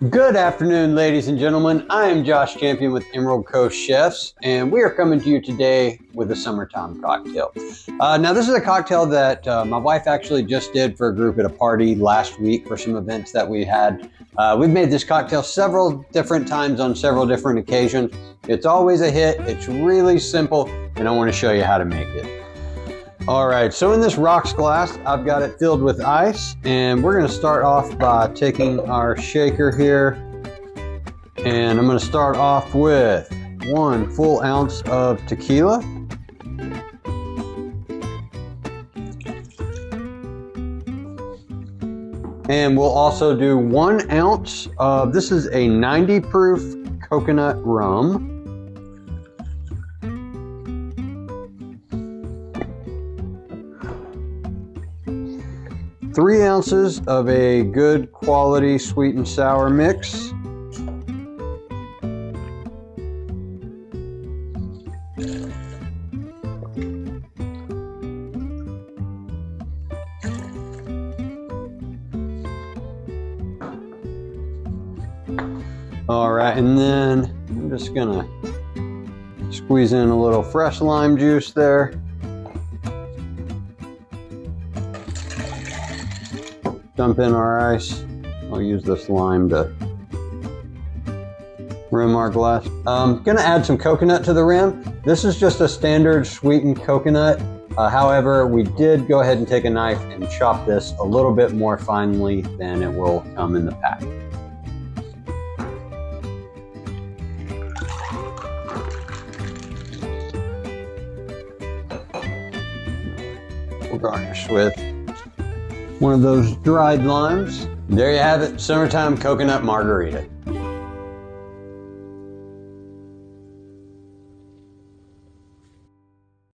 Good afternoon, ladies and gentlemen. I am Josh Champion with Emerald Coast Chefs, and we are coming to you today with a summertime cocktail. Now, this is a cocktail that my wife actually just did for a group at a party last week for some events that we had. We've made this cocktail several different times on several different occasions. It's always a hit. It's really simple, and I want to show you how to make it. All right, so in this rocks glass, I've got it filled with ice, and we're gonna start off by taking our shaker here, and I'm gonna start off with 1 full ounce of tequila. And we'll also do 1 ounce of, this is a 90 proof coconut rum. 3 ounces of a good quality sweet and sour mix. All right, and then I'm just gonna squeeze in a little fresh lime juice there. Dump in our ice. I'll use this lime to rim our glass. I'm gonna add some coconut to the rim. This is just a standard sweetened coconut. However, we did go ahead and take a knife and chop this a little bit more finely than it will come in the pack. We'll garnish with one of those dried limes. There you have it, summertime coconut margarita.